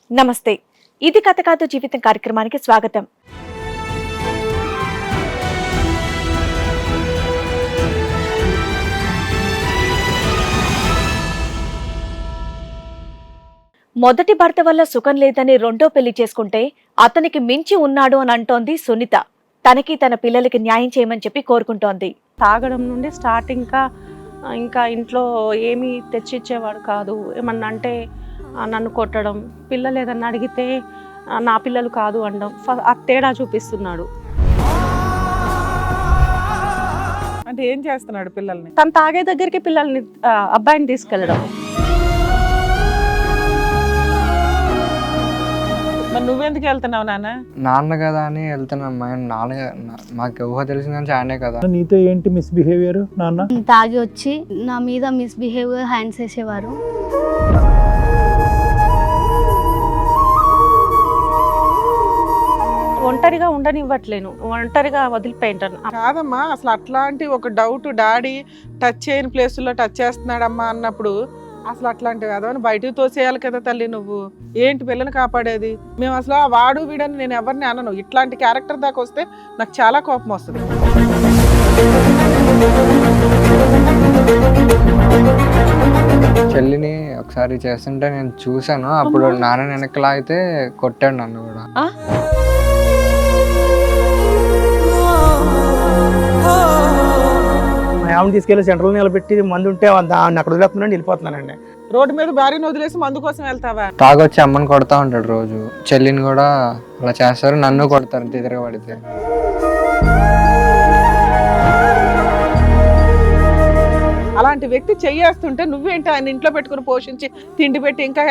నమస్తే. ఇది కథ కాదు జీవితం కార్యక్రమానికి స్వాగతం. మొదటి భర్త వల్ల సుఖం లేదని రెండో పెళ్లి చేసుకుంటే అతనికి మించి ఉన్నాడు అని అంటోంది సునీత. తనకి తన పిల్లలకి న్యాయం చేయమని చెప్పి కోరుకుంటోంది. తాగడం నుండి స్టార్టింగ్ ఇంకా ఇంట్లో ఏమీ తెచ్చిచ్చేవాడు కాదు. ఏమన్నా అంటే నన్ను కొట్టడం, పిల్లలు ఏదన్నా అడిగితే నా పిల్లలు కాదు అనడం, ఆ తేడా చూపిస్తున్నాడు. అంటే ఏం చేస్తున్నాడు పిల్లల్ని? తను తాగే దగ్గరికి పిల్లల్ని అబ్బాయిని తీసుకెళ్ళడం. మరి నువ్వెందుకు వెళ్తున్నావు నాన్న? నాన్న కదా అని వెళ్తున్నామ్మా. మాకు ఊహ తెలిసిన నుంచి ఆయనే కదా. నీతో ఏంటి మిస్బిహేవియర్? నాన్న తాగి వచ్చి నా మీద మిస్బిహేవియర్ హ్యాండ్స్ వేసేవారు. ఒంటరిగా ఉండనివ్వట్లేను, ఒంటరిగా వదిలిపోయింటాను. కాదమ్మా, అసలు అట్లాంటి ఒక డౌట్ డాడీ టచ్ చేయని ప్లేసుల్లో టచ్ చేస్తున్నాడమ్మా అన్నప్పుడు అసలు అట్లాంటివి అదవని బయటకు తోసేయాలి కదా తల్లి. నువ్వు ఏంటి పిల్లని కాపాడేది? మేము అసలు వాడు వీడని నేను ఎవరిని అనను. ఇట్లాంటి క్యారెక్టర్ దాకా వస్తే నాకు చాలా కోపం వస్తుంది. చెల్లిని ఒకసారి చేస్తుంటే నేను చూసాను. అప్పుడు నాన్న వెనకలా అయితే కొట్టాడు నన్ను కూడా. ఆమెను తీసుకెళ్లి సెంట్రల్ నిలబెట్టి మందు ఉంటే అక్కడ వదిలేస్తున్నాను, వెళ్ళిపోతున్నానండి. రోడ్డు మీద భార్యను వదిలేసి మందు కోసం వెళ్తావా? తాగొచ్చి అమ్మని కొడతా ఉంటాడు రోజు. చెల్లిని కూడా అలా చేస్తారు, నన్ను కొడతారు తిరగబడితే. అలాంటి వ్యక్తి చెయ్యేస్తుంటే నువ్వేంటి ఆయన ఇంట్లో పెట్టుకుని పోషించి తిండి పెట్టి ఇంకా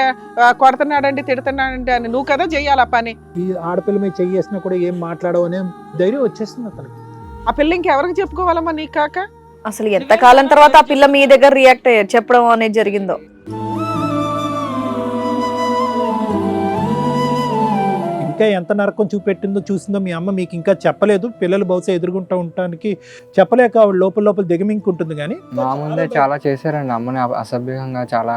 కొడుతున్నాడండి తిడుతున్నాడండి అని నువ్వు కదా చెయ్యాలి ఆ పని. ఈ ఆడపిల్ల మీద చెయ్యేసినా కూడా ఏం మాట్లాడవు అనే ధైర్యం వచ్చేస్తుంది అతనికి. ఆ పిల్ల ఇంకెవరికి చెప్పుకోవాలమ్మా నీకు కాక? అసలు ఎంతకాలం తర్వాత ఆ పిల్ల మీ దగ్గర రియాక్ట్ అయ్యారు చెప్పడం అనేది జరిగిందో. ఇంకా ఎంత నరకం చూపెట్టిందో చూసిందో మీ అమ్మ మీకు ఇంకా చెప్పలేదు. పిల్లలు బహుశా ఎదుర్కొంటూ ఉండటానికి చెప్పలేక ఆవిడ లోపల లోపల దిగమింకుంటుంది. కానీ మా ముందే చాలా చేశారండి అమ్మని అసభ్యంగా. చాలా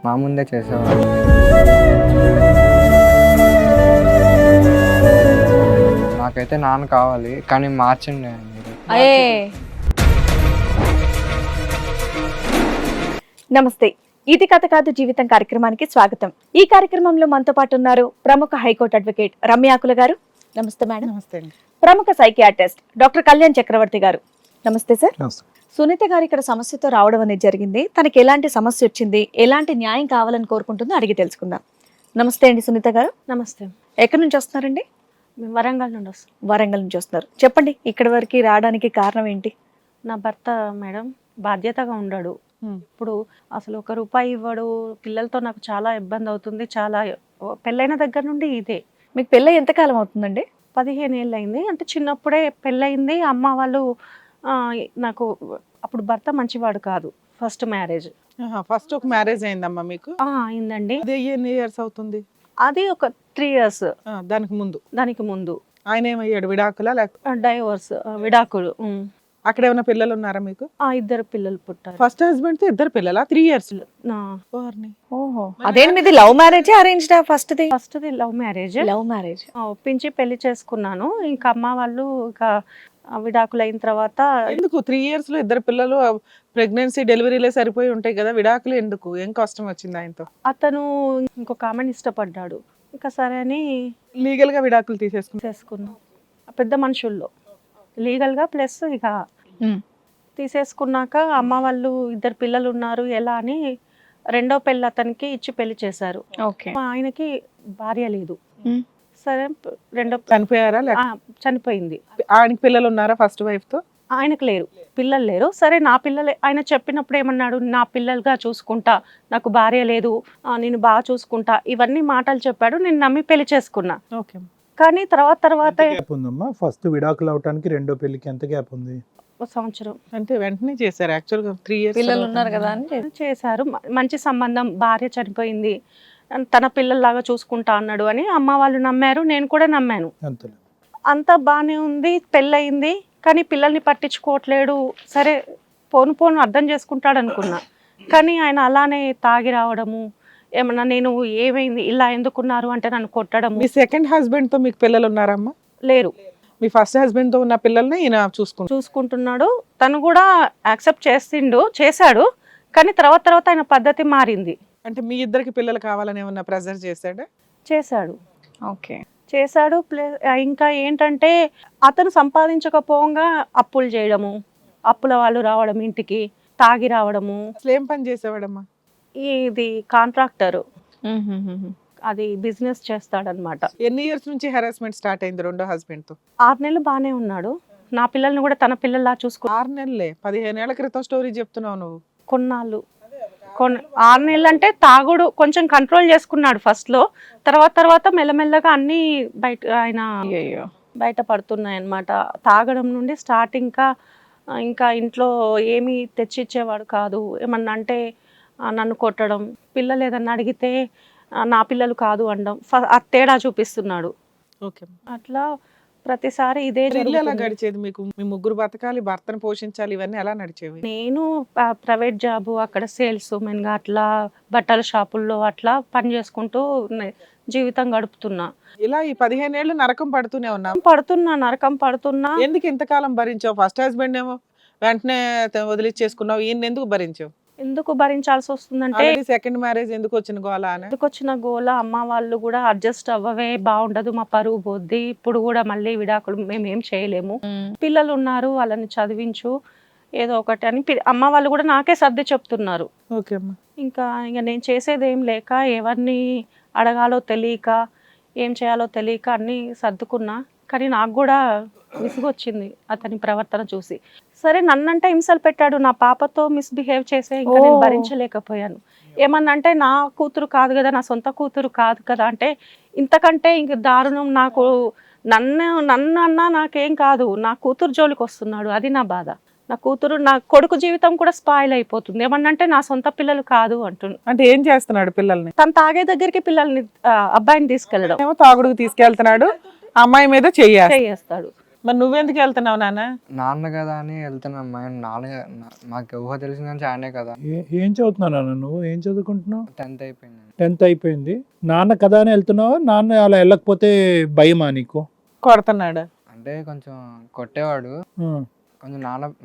మా ముందే చేసేవారు. నాకైతే నాన్న కావాలి, కానీ మార్చండి. నమస్తే. ఇది కథ కాదు జీవితం కార్యక్రమానికి స్వాగతం. ఈ కార్యక్రమంలో మనతో పాటు ఉన్నారు ప్రముఖ హైకోర్టు అడ్వకేట్ రమ్యాకుల గారు. నమస్తే మేడం. నమస్తే అండి. ప్రముఖ సైకియాట్రిస్ట్ డాక్టర్ కళ్యాణ్ చక్రవర్తి గారు. నమస్తే సార్. సునీత గారు ఇక్కడ సమస్యతో రావడం అనేది జరిగింది. తనకి ఎలాంటి సమస్య వచ్చింది, ఎలాంటి న్యాయం కావాలని కోరుకుంటుందో అడిగి తెలుసుకుందాం. నమస్తే అండి సునీత గారు. నమస్తే. ఎక్కడి నుంచి వస్తున్నారండి? మేము వరంగల్ నుండి వస్తాం. వరంగల్ నుంచి వస్తున్నారు. చెప్పండి, ఇక్కడి వరకు రావడానికి కారణం ఏంటి? నా భర్త మేడం బాధ్యతగా ఉండడు. ఇప్పుడు అసలు ₹1 ఇవ్వడు. పిల్లలతో నాకు చాలా ఇబ్బంది అవుతుంది. చాలా పెళ్ళైన దగ్గర నుండి ఇదే. మీకు పెళ్ళై ఎంతకాలం అవుతుందండి? 15 ఏళ్ళు అయింది. అంటే చిన్నప్పుడే పెళ్ళయింది. అమ్మ వాళ్ళు నాకు అప్పుడు భర్త మంచివాడు కాదు. First marriage. ఫస్ట్ ఒక మ్యారేజ్ అయిందమ్మా మీకు? అయిందండి. అది ఎన్ని ఇయర్స్ అవుతుంది? అది ఒక 3 years. దానికి ముందు ఆయన ఏమయ్యాడు? విడాకులా లేక డైవర్స్, విడాకులు. అక్కడ ఏమైనా పిల్లలు ఉన్నారా మీకు? 2 పిల్లలు పుట్టారు. ఫస్ట్ హస్బెండ్ తో 2 పిల్లలా? 3 years. ఓహో, అదేంటి మీది లవ్ మ్యారేజ్ అరేంజ్డ్? ఫస్ట్ది లవ్ మ్యారేజ్. లవ్ మ్యారేజ్ ఒప్పించి పెళ్లి చేసుకున్నాను. ఇంకా అమ్మ వాళ్ళు ఇంకా విడాకులు అయిన తర్వాత ఎందుకు 3 years లో 2 పిల్లలు ప్రెగ్నెన్సీ డెలివరీలే సరిపోయి ఉంటాయి కదా, విడాకులు ఎందుకు? ఏం కష్టం వచ్చింది ఆయనతో? అతను ఇంకొక ఆమెను ఇష్టపడ్డాడు. ఇంకా సరే అని లీగల్ గా విడాకులు తీసేసుకున్నాం. పెద్ద మనుషుల్లో లీగల్ గా. ప్లస్ ఇక తీసేసుకున్నాక అమ్మ వాళ్ళు 2 పిల్లలు ఉన్నారు ఎలా అని రెండో పెళ్లి అతనికి ఇచ్చి పెళ్లి చేశారు. ఆయనకి భార్య లేదు. సరే రెండో చనిపోయారా? చనిపోయింది. ఆయనకి పిల్లలు ఉన్నారా ఫస్ట్ వైఫ్ తో? ఆయనకు లేరు, పిల్లలు లేరు. సరే నా పిల్లలే. ఆయన చెప్పినప్పుడు ఏమన్నాడు, నా పిల్లలుగా చూసుకుంటా, నాకు భార్య లేదు, నేను బాగా చూసుకుంటా, ఇవన్నీ మాటలు చెప్పాడు. నేను నమ్మి పెళ్లి చేసుకున్నా. ఓకే. కానీ తర్వాత ఫస్ట్ విడాకులు అవటానికి రెండో పెళ్లికి ఎంత గ్యాప్ ఉంది? 1 సంవత్సరం. అంటే వెంటనే చేశారు. యాక్చువల్గా 3 years పిల్లలు ఉన్నారు కదా అని చేశారు. మంచి సంబంధం. భార్య చనిపోయింది, తన పిల్లల్లాగా చూసుకుంటా అన్నాడు అని అమ్మ వాళ్ళు నమ్మారు. నేను కూడా నమ్మాను. అంతా బాగానే ఉంది. పెళ్ళయింది. కానీ పిల్లల్ని పట్టించుకోవట్లేడు. సరే పోను అర్థం చేసుకుంటాడు అనుకున్నా. కానీ ఆయన అలానే తాగి రావడము, ఏమన్నా నేను ఏమైంది ఇలా ఎందుకున్నారు అంటే నన్ను కొట్టడం. మీ సెకండ్ హస్బెండ్ తో మీకు పిల్లలు ఉన్నారమ్మా? లేరు, మీ ఫస్ట్ హస్బెండ్ తో ఉన్న పిల్లల్ని ఈయన చూసుకుంటున్నాడు. తను కూడా యాక్సెప్ట్ చేశాడు, కానీ తర్వాత ఆయన పద్ధతి మారింది. అంటే మీ ఇద్దరికి పిల్లలు కావాలని ఏమన్నా ప్రెజర్ చేశాడా? చేశాడు. ఓకే. చేశాడు. ఇంకా ఏంటంటే అతను సంపాదించకపోగా అప్పులు చేయడము, అప్పుల వాళ్ళు రావడం, ఇంటికి తాగి రావడము. అసలు ఏం పని చేసేవాడమ్మా? ఇది కాంట్రాక్టర్, అది బిజినెస్ చేస్తాడనమాట. ఎన్ని ఇయర్స్ నుంచి హెరాస్మెంట్ స్టార్ట్ అయింది రెండో హస్బెండ్ తో? 6 నెలలు బాగానే ఉన్నాడు. నా పిల్లల్ని కూడా తన పిల్లల్లా 6 నెలలే? 15 ఏళ్ల క్రితం స్టోరీ చెప్తున్నావు నువ్వు. కొన్నాళ్ళు 6 నెలలు అంటే తాగుడు కొంచెం కంట్రోల్ చేసుకున్నాడు ఫస్ట్ లో, తర్వాత మెల్లమెల్లగా అన్ని బయట పడుతున్నాయి అన్నమాట. తాగడం నుండి స్టార్ట్. ఇంకా ఇంట్లో ఏమీ తెచ్చిచ్చేవాడు కాదు. ఏమన్నా అంటే నన్ను కొట్టడం, పిల్లలు ఏదన్నా అడిగితే నా పిల్లలు కాదు అనడం, ఆ తేడా చూపిస్తున్నాడు. ఓకే. అట్లా ప్రతిసారి ఇదే ఇల్లు ఎలా జరుగుతుంది. గడిచేది మీకు? మీ ముగ్గురు బతకాలి, భర్తను పోషించాలి, ఇవన్నీ ఎలా నడిచేవి? నేను ప్రైవేట్ జాబు, అక్కడ సేల్స్ ఉమెన్ గా అట్లా బట్టల షాపుల్లో అట్లా పని చేసుకుంటూ జీవితం గడుపుతున్నా. ఇలా ఈ 15 ఏళ్ళు నరకం పడుతూనే ఉన్నాం. నరకం పడుతున్నా. ఎందుకు ఇంతకాలం భరించావు? ఫస్ట్ హస్బెండ్ ఏమో వెంటనే వదిలిచ్చేసుకున్నావు, ఈయన ఎందుకు భరించావు? ఎందుకు భరించాల్సి వస్తుందంటే సెకండ్ మ్యారేజ్ ఎందుకు వచ్చిన గోల అని? ఎందుకు వచ్చిన గోల, అమ్మ వాళ్ళు కూడా అడ్జస్ట్ అవ్వవే, బాగుండదు, మా పరువు పోద్ది, ఇప్పుడు కూడా మళ్ళీ విడాకులు మేము ఏం చేయలేము, పిల్లలు ఉన్నారు వాళ్ళని చదివించు ఏదో ఒకటి అని అమ్మ వాళ్ళు కూడా నాకే సర్ది చెప్తున్నారు. ఓకే అమ్మా. ఇంకా నేను చేసేది ఏం లేక, ఎవరిని అడగాలో తెలియక, ఏం చేయాలో తెలియక అన్నీ సర్దుకున్నా. కానీ నాకు కూడా విసుగొచ్చింది అతని ప్రవర్తన చూసి. సరే, నన్నంటే హింసలు పెట్టాడు, నా పాపతో మిస్బిహేవ్ చేసే ఇంకా నేను భరించలేకపోయాను. ఏమన్నంటే నా కూతురు కాదు కదా, నా సొంత కూతురు కాదు కదా అంటే, ఇంతకంటే ఇంక దారుణం. నాకు నన్ను అన్నా నాకేం కాదు, నా కూతురు జోలికి వస్తున్నాడు, అది నా బాధ. నా కొడుకు జీవితం కూడా స్పాయిల్ అయిపోతుంది. ఏమన్నంటే నా సొంత పిల్లలు కాదు అంటున్నాడు. అంటే ఏం చేస్తున్నాడు పిల్లల్ని? తను తాగే దగ్గరికి పిల్లల్ని, అబ్బాయిని తీసుకెళ్ళడం. ఏమో తాగుడుకు తీసుకెళ్తున్నాడు, అమ్మాయి మీద చేస్తాడు. మరి నువ్వెందుకు వెళ్తున్నావు నాన్న? నాన్న కదా అని వెళ్తున్నాం. మాకు ఊహ తెలిసిన నుంచి ఆయనే కదా. ఏం చదువుతున్నావు నాన్న? నువ్వు ఏం చదువుకుంటున్నావు? 10th అయిపోయింది. 10th అయిపోయింది. నాన్న కదా అని వెళ్తున్నావా? నాన్న అలా వెళ్ళకపోతే భయమా నీకు? కొడుతున్నాడు అంటే కొంచెం కొట్టేవాడు, ఆ, కొంచెం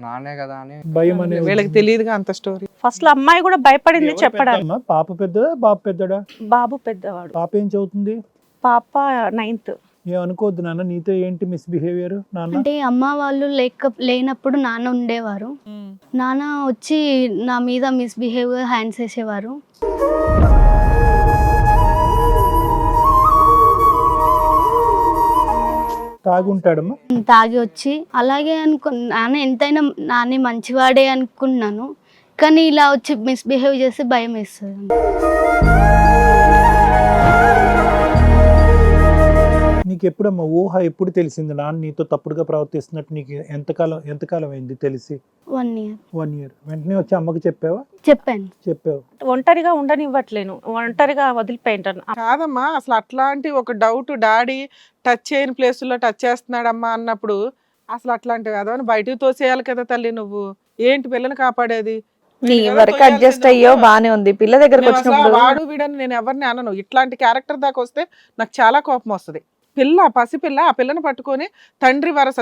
నాన్నే కదా అని భయం అనే వీళ్ళకి తెలియదుగా అంత స్టోరీ. ఫస్ట్ లో అమ్మాయి కూడా భయపడింది చెప్పడానికి. అమ్మా, పాప పెద్దదా బాబు పెద్దడా? బాబు పెద్దవాడు, పాప ఏం చదువుతుంది? పాప 9th. ఏమనుకోవద్దు నాన్న, నీతో ఏంటి మిస్బిహేవియర్? నాన్న అంటే అమ్మ వాళ్ళు లేనప్పుడు నాన్న ఉండేవారు. నాన్న వచ్చి నా మీద మిస్బిహేవ్ హ్యాండ్స్ వేసేవారు. తాగుంటాడమ్మా? తాగి వచ్చి అలాగే నాన్న ఎంతైనా నాన్న మంచివాడే అనుకున్నాను, కానీ ఇలా వచ్చి మిస్బిహేవ్ చేస్తే భయం వేస్తుంది. నీకు ఎప్పుడమ్మా ఊహ ఎప్పుడు తెలిసింది నాన్న నీతో తప్పుడుగా ప్రవర్తిస్తున్నట్టు? నీకు ఎంతకాలం అయింది తెలిసి? 1 year. 1 year. వెంటనే వచ్చి అమ్మకి చెప్పావా? చెప్పాను. ఒంటరిగా ఉండనివ్వట్లేను, ఒంటరిగా వదిలిపోయింటాను. కాదమ్మా, అసలు అట్లాంటి ఒక డౌట్ డాడీ టచ్ చేయని ప్లేసుల్లో టచ్ చేస్తున్నాడమ్మా అన్నప్పుడు అసలు అట్లాంటివి అదవని బయటకు తోసేయాలి కదా తల్లి. నువ్వు ఏంటి పిల్లని కాపాడేది? నీ వరకు అడ్జస్ట్ అయ్యో బానే ఉంది, పిల్ల దగ్గరకు మేము అసలు వచ్చినప్పుడు వాడు వీడని నేను ఎవరిని అనను. ఇట్లాంటి క్యారెక్టర్ దాకా వస్తే నాకు చాలా కోపం వస్తుంది. పసిపిల్ల, ఆ పిల్లని పట్టుకొని తండ్రి వరస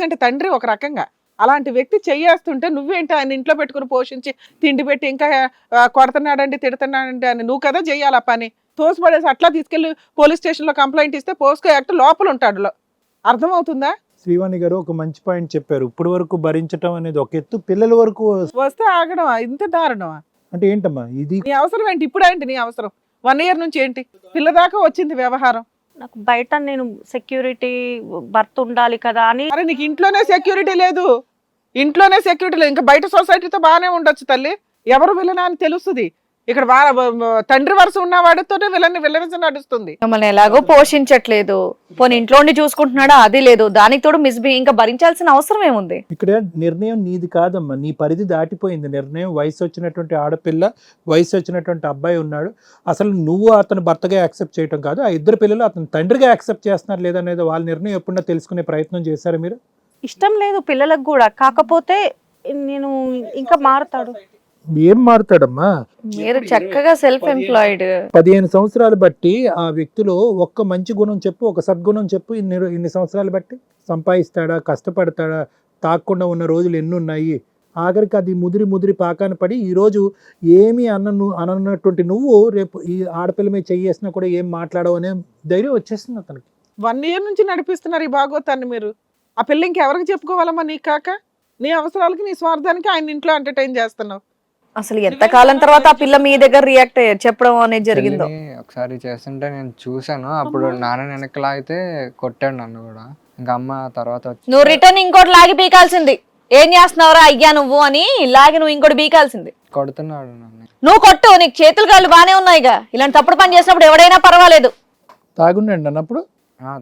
అంటే తండ్రి ఒక రకంగా, అలాంటి వ్యక్తి చెయ్యేస్తుంటే నువ్వేంటి ఆయన ఇంట్లో పెట్టుకుని పోషించి తిండి పెట్టి ఇంకా కొడుతున్నాడండి తిడుతున్నాడండి అని నువ్వు కదా చెయ్యాలి ఆ పని. తోసిపడేసి అట్లా తీసుకెళ్లి పోలీస్ స్టేషన్ లో కంప్లైంట్ ఇస్తే పోస్కో యాక్ట్ లోపల ఉంటాడు. అర్థమవుతుందా? శ్రీవాణి గారు ఒక మంచి పాయింట్ చెప్పారు. ఇప్పుడు వరకు భరించడం అనేది ఒక ఎత్తు, పిల్లల వరకు వస్తే ఆగడమా? ఇంత దారుణమా? అంటే ఏంటమ్మా ఇది? నీ అవసరం ఏంటి ఇప్పుడు? ఏంటి నీ అవసరం? 1 year నుంచి ఏంటి? పిల్ల దాకా వచ్చింది వ్యవహారం. నాకు బయట నేను సెక్యూరిటీ భర్త ఉండాలి కదా అని. అరే నీకు ఇంట్లోనే సెక్యూరిటీ లేదు, ఇంకా బయట సొసైటీతో బాగానే ఉండొచ్చు తల్లి. ఎవరు విలనా అని తెలుస్తుంది. ఇక్కడ తండ్రి వరుస ఉన్నవాడితోనే విలనిజం నడుస్తుంది. మమ్మల్ని ఎలాగో పోషించట్లేదు, పోనీ ఇంట్లో ఉండి చూసుకుంటున్నాడా అది లేదు, దానికి తోడు ఇంకా భరించాల్సిన అవసరం ఏముంది? ఇక్కడ నిర్ణయం నీది కాదమ్మా, నీ పరిధి దాటిపోయింది నిర్ణయం. వయసు వచ్చినటువంటి ఆడపిల్ల, వయసు వచ్చినటువంటి అబ్బాయి ఉన్నాడు. అసలు నువ్వు అతను భర్తగా యాక్సెప్ట్ చేయటం కాదు, ఆ ఇద్దరు పిల్లలు అతను తండ్రిగా యాక్సెప్ట్ చేస్తున్నారు లేదనేది వాళ్ళ నిర్ణయం ఎప్పుడన్నా తెలుసుకునే ప్రయత్నం చేశారు మీరు? ఇష్టం లేదు పిల్లలకు కూడా, కాకపోతే నేను ఇంకా మారుతాడు. ఏం మారుతాడమ్మా? మీరు చక్కగా సెల్ఫ్ ఎంప్లాయిడ్. 15 సంవత్సరాలు బట్టి ఆ వ్యక్తిలో ఒక్క మంచి గుణం చెప్పు, ఒక సద్గుణం చెప్పు. ఇన్ని సంవత్సరాలు బట్టి సంపాదిస్తాడా, కష్టపడతాడా, తాకుండా ఉన్న రోజులు ఎన్ని ఉన్నాయి? ఆఖరికి అది ముదిరి పాకాన పడి ఈరోజు ఏమీ అనన్నటువంటి నువ్వు రేపు ఈ ఆడపిల్ల మీద చెయ్యేసినా కూడా ఏం మాట్లాడవు అనే ధైర్యం వచ్చేస్తుంది అతనికి. 1 year నుంచి నడిపిస్తున్నారు ఈ భాగవతాన్ని మీరు. ఆ పిల్ల ఇంకెవరికి చెప్పుకోవాలమ్మా? నీకు కాక నీ అవసరాలకి నీ స్వార్థానికి ఆయన ఇంట్లో ఎంటర్టైన్ చేస్తున్నావు. అసలు ఎంత కాలం తర్వాత ఆ పిల్ల మీ దగ్గర రియాక్ట్ అయ్యారు చెప్పడం అనేది జరిగిందో? చెల్లిని ఒకసారి చేస్తుంటే నేను చూసాను. అప్పుడు నాన్న వెనక్కి లాగితే కొట్టాడు నన్ను కూడా. ఇంకా అమ్మ తర్వాత వచ్చి నువ్వు రిటర్న్ ఇంకోటి లాగి పీకాల్సింది. ఏం చేస్తున్నావురా అయ్యా నువ్వు అని లాగి నువ్వు ఇంకోటి పీకాల్సింది. కొడుతున్నాడు నన్ను. నువ్వు కొట్టు, నీకు చేతులు కాళ్ళు బానే ఉన్నాయిగా. ఇలాంటి తప్పుడు పని చేసినప్పుడు ఎవడైనా పర్వాలేదు. తాగుండండి అన్నప్పుడు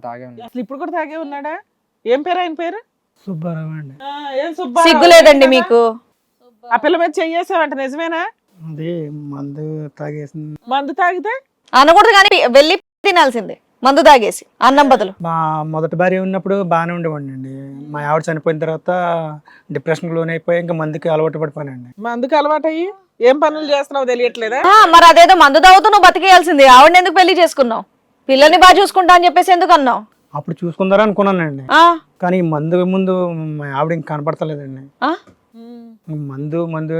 తాగాను. అసలు ఇప్పుడు కూడా తాగే ఉన్నాడా? ఏం పేరు ఆయన పేరు? సుబ్బారావు అండి. ఏం సుబ్బారావు? సిగ్గు లేదండి మీకు? ఆ పిల్ల మీద చెయ్యేసావంట, నిజమేనా? అది మందు తాగేసింది. మందు తాగితే అనకూడదు కానీ వెళ్ళి తినాల్సిందే మందు తాగేసి అన్నం బదులు. మా మొదటి భార్య ఉన్నప్పుడు బాగానే ఉండేవాడిని అండి. మా ఆవిడ చనిపోయిన తర్వాత డిప్రెషన్కి లోన్ అయిపోయి ఇంకా మందుకి అలవాటు పడిపోయానండి. మందుకు అలవాటు అయ్యి ఏం పనులు చేస్తున్నావు తెలియట్లేదా? మరి అదేదో మందు తాగుతూ నువ్వు బతికేయాల్సింది. ఆవిడని ఎందుకు పెళ్లి చేసుకున్నావు? పిల్లల్ని బాగా చూసుకుంటా అని చెప్పేసి ఎందుకు అన్నావు? అప్పుడు చూసుకుందారా అనుకున్నానండి. ఆ? కానీ మందు ముందు మా ఆవిడ ఇంకా కనపడతలేదండి. ఆ? మందు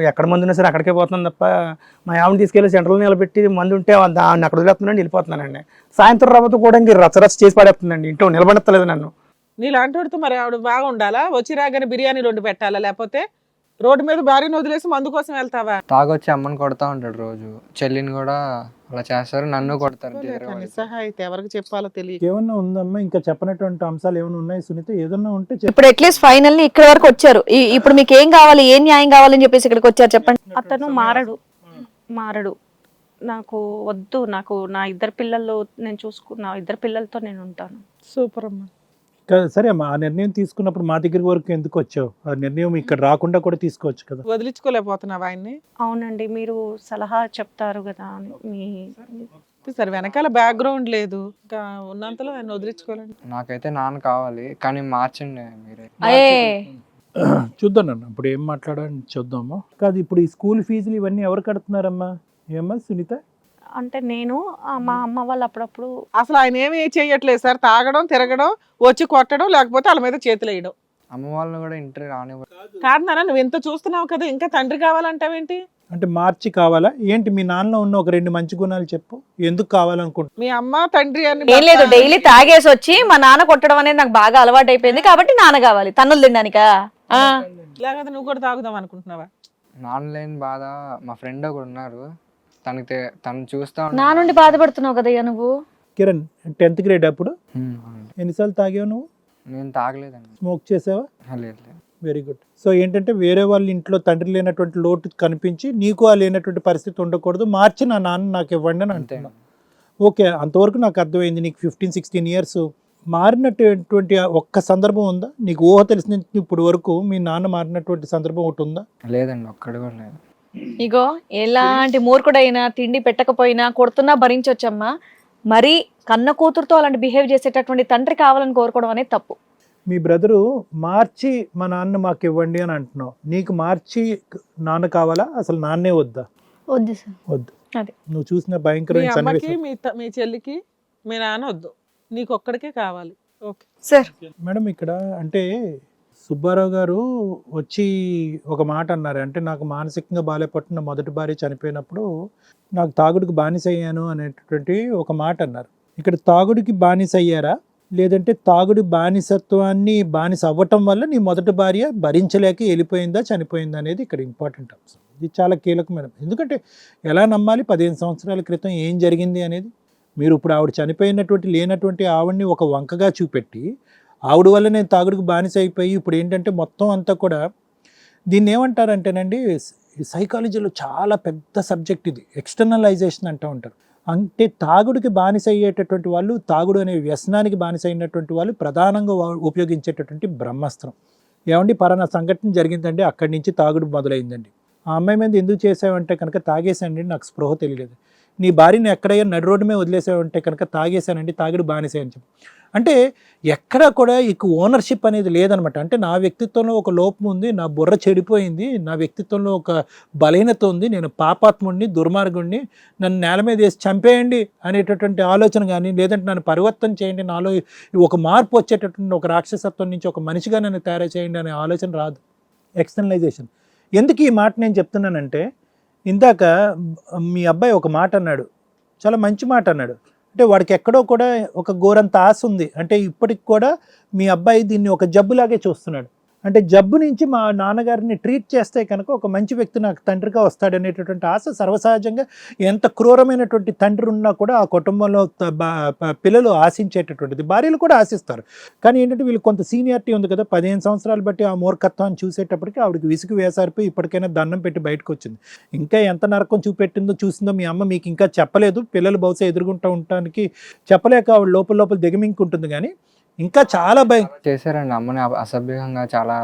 ఎక్కడ మందు ఉన్నా సరే అక్కడికే పోతున్నాను తప్ప మా ఆవిడని తీసుకెళ్లి సెంట్రల్ నిలబెట్టి మందు ఉంటే దాన్ని అక్కడ వదిలేస్తున్నాండి, వెళ్ళిపోతున్నానండి. సాయంత్రం రాబోతు కూడా ఇంక రచ్చరచ్చ చేసి పడేస్తుందండి. ఇంట్లో నిలబడతలేదు నన్ను. నీలాంటి వాడితో మరి ఆవిడ బాగా ఉండాలా? వచ్చి రాగానే బిర్యానీలు వండి పెట్టాలా? లేకపోతే రోడ్డు మీద భార్యను వదిలేసి మందు కోసం వెళ్తావా? తాగొచ్చి అమ్మని కొడతా ఉంటాడు రోజు. చెల్లిని కూడా అలా చేస్తారు, నన్ను కొడతారు. నిస్సహాయిత ఎవరికి చెప్పాలో తెలియదు. ఏమన్నా ఉందమ్మా? ఇంకా చెప్పనటువంటి అంశాలు ఏమైనా ఉన్నాయి సునీత? ఏదన్నా ఉంటే చెప్పు. ఇప్పుడు అట్లీస్ట్ ఫైనల్లీ ఇక్కడ వరకు వచ్చారు. ఇప్పుడు మీకు ఏం కావాలి, ఏం న్యాయం కావాలని చెప్పేసి ఇక్కడికి వచ్చారు చెప్పండి. అతను మారడు. నాకు వద్దు. నాకు నా 2 పిల్లలు నేను చూసుకున్నా. 2 పిల్లలతో నేను ఉంటాను. సూపర్ అమ్మా. సరే అమ్మా, ఆ నిర్ణయం తీసుకున్నప్పుడు మా దగ్గర వరకు ఎందుకు వచ్చావు? ఆ నిర్ణయం ఇక్కడ రాకుండా కూడా తీసుకోవచ్చు కదా. వదిలించుకోలేకపోతున్నావా ఆయన్ని? అవునండి, మీరు సలహా చెప్తారు కదా అని మీ సరే, వెనకాల బ్యాక్గ్రౌండ్ లేదు, ఇంకా ఉన్నంతలో ఆయన వదిలించుకోలేండి. నాకైతే నాన్న కావాలి, కానీ మార్చండి మీరే. చూద్దాం అన్న, ఇప్పుడు ఏం మాట్లాడాలని చూద్దాము. కాదు, ఇప్పుడు ఈ స్కూల్ ఫీజులు ఇవన్నీ ఎవరు కడుతున్నారమ్మా? ఏమ్మా సునీత? అంటే నేను మా అమ్మ వాళ్ళు అప్పుడప్పుడు అసలు ఆయన ఏమి చేయట్లేదు సార్. తాగడం, తిరగడం, వచ్చి కొట్టడం, లేకపోతే వాళ్ళ మీద చేతులు వేయడం. అమ్మ వాళ్ళని కూడా ఇంటర్ రానివ్వరు. కాదు నాన్న, నువ్వు ఎంత చూస్తున్నావు కదా, ఇంకా తండ్రి కావాలంటావేంటి? అంటే మార్చి కావాలా ఏంటి? మీ నాన్నలో ఉన్న ఒక 2 మంచి గుణాలు చెప్పు, ఎందుకు కావాలనుకుంటున్నా? మీ అమ్మ తండ్రి అని ఏం లేదు, డైలీ తాగేసి వచ్చి మా నాన్న కొట్టడం అనేది నాకు బాగా అలవాటు అయిపోయింది కాబట్టి నాన్న కావాలి. తన్నులు తినడానికా? లేకపోతే నువ్వు కూడా తాగుదాం అనుకుంటున్నావా? నాన్న లేని బాధ మా ఫ్రెండ్ ఒకడు ఉన్నారు, తను చూస్తా నా నుండి బాధపడుతున్నావు కదయ్యా నువ్వు. కిరణ్ 10th గ్రేడ్ అప్పుడు ఎన్నిసార్లు తాగావు నువ్వు? నేను తాగలేదండి. స్మోక్ చేసావా? లేదు. Very good. సో ఏంటంటే వేరే వాళ్ళ ఇంట్లో తండ్రి లేనటువంటి లోటు కనిపించి నీకు ఆ లేనటువంటి పరిస్థితి ఉండకూడదు, మార్చి నా నాన్న నాకు ఇవ్వండి అని అంటున్నా. ఓకే, అంతవరకు నాకు అర్థమైంది. నీకు 15-16 ఇయర్స్ మారినటువంటి ఒక్క సందర్భం ఉందా నీకు? ఊహ తెలిసిన ఇప్పుడు వరకు మీ నాన్న మారినటువంటి సందర్భం ఒకటి ఉందా? లేదండి, ఒక్కడు కూడా లేదు. ఇగో ఎలాంటి మూర్ఖుడైనా తిండి పెట్టకపోయినా కొడుతున్నా భరించొచ్చమ్మా. మరి కన్న కూతురుతో అలాంటి బిహేవ్ చేసేటటువంటి తండ్రి కావాలని కోరుకోవడం అనేది తప్పు. మీ బ్రదరు మార్చి మా నాన్న మాకు ఇవ్వండి అని అంటున్నావు. నీకు మార్చి నాన్న కావాలా, అసలు నాన్నే వద్దా? వద్దు సార్. వద్దు. అదే నువ్వు చూసిన మీ భయంకరమైన అమ్మకి, సన్నివేశం. మీ చెల్లికి మీ నాన్న వద్దు, నీకు ఒక్కడికే కావాలి. Okay sir. మేడం, ఇక్కడ అంటే సుబ్బారావు గారు వచ్చి ఒక మాట అన్నారు. అంటే నాకు మానసికంగా బాధపడుతున్న మొదటి భార్య చనిపోయినప్పుడు నాకు తాగుడికి బానిస అయ్యాను అనేటటువంటి ఒక మాట అన్నారు. ఇక్కడ తాగుడికి బానిస అయ్యారా, లేదంటే తాగుడి బానిసత్వాన్ని బానిస అవ్వటం వల్ల నీ మొదటి భార్య భరించలేక వెళ్ళిపోయిందా, చనిపోయిందా అనేది ఇక్కడ ఇంపార్టెంట్ అంశం. ఇది చాలా కీలకమైన. ఎందుకంటే ఎలా నమ్మాలి 15 సంవత్సరాల క్రితం ఏం జరిగింది అనేది? మీరు ఇప్పుడు ఆవిడ చనిపోయినటువంటి లేనటువంటి ఆవిడని ఒక వంకగా చూపెట్టి ఆవిడ వల్ల నేను తాగుడికి బానిస అయిపోయి ఇప్పుడు ఏంటంటే మొత్తం అంతా కూడా దీన్ని ఏమంటారంటేనండి, సైకాలజీలో చాలా పెద్ద సబ్జెక్ట్ ఇది, ఎక్స్టర్నలైజేషన్ అంటూ ఉంటారు. అంటే తాగుడికి బానిస అయ్యేటటువంటి వాళ్ళు, తాగుడు అనే వ్యసనానికి బానిస అయినటువంటి వాళ్ళు ప్రధానంగా ఉపయోగించేటటువంటి బ్రహ్మాస్త్రం. ఏమండి, పలానా సంఘటన జరిగిందండి, అక్కడి నుంచి తాగుడు మొదలైందండి. ఆ అమ్మాయి మీద ఎందుకు చేసావంటే కనుక తాగేశానండి, నాకు స్పృహ తెలియలేదు. నీ భార్యని ఎక్కడయ్యా నడి రోడ్డు మీద వదిలేసావంటే కనుక తాగేశానండి, తాగుడు బానిస అని చెప్పి. అంటే ఎక్కడా కూడా ఇక ఓనర్షిప్ అనేది లేదనమాట. అంటే నా వ్యక్తిత్వంలో ఒక లోపం ఉంది, నా బుర్ర చెడిపోయింది, నా వ్యక్తిత్వంలో ఒక బలహీనత ఉంది, నేను పాపాత్ముడిని, దుర్మార్గుడిని, నన్ను నేల మీద వేసి చంపేయండి అనేటటువంటి ఆలోచన కానీ, లేదంటే నన్ను పరివర్తన చేయండి, నాలో ఒక మార్పు వచ్చేటటువంటి ఒక రాక్షసత్వం నుంచి ఒక మనిషిగా నన్ను తయారు చేయండి అనే ఆలోచన రాదు. ఎక్స్టర్నలైజేషన్. ఎందుకు ఈ మాట నేను చెప్తున్నానంటే, ఇందాక మీ అబ్బాయి ఒక మాట అన్నాడు, చాలా మంచి మాట అన్నాడు. అంటే వాడికి ఎక్కడో కూడా ఒక ఘోరంత ఆశ ఉంది. అంటే ఇప్పటికి కూడా మీ అబ్బాయి దీన్ని ఒక జబ్బులాగే చూస్తున్నాడు. అంటే జబ్బు నుంచి మా నాన్నగారిని ట్రీట్ చేస్తే కనుక ఒక మంచి వ్యక్తి నాకు తండ్రిగా వస్తాడు అనేటటువంటి ఆశ సర్వసహజంగా ఎంత క్రూరమైనటువంటి తండ్రి ఉన్నా కూడా ఆ కుటుంబంలో పిల్లలు ఆశించేటటువంటిది, భార్యలు కూడా ఆశిస్తారు. కానీ ఏంటంటే వీళ్ళు కొంత సీనియారిటీ ఉంది కదా, 15 సంవత్సరాలు బట్టి ఆ మూర్ఖత్వాన్ని చూసేటప్పటికి ఆవిడకి విసుగు వేసారిపోయి ఇప్పటికైనా దండం పెట్టి బయటకు వచ్చింది. ఇంకా ఎంత నరకం చూసిందో మీ అమ్మ మీకు ఇంకా చెప్పలేదు. పిల్లలు బహుశా ఎదుర్కొంటూ ఉండటానికి చెప్పలేక ఆవిడ లోపల దిగమింకుంటుంది. కానీ ఇంకా చాలా భయం చేశారండి అమ్మని అసభ్యంగా, చాలా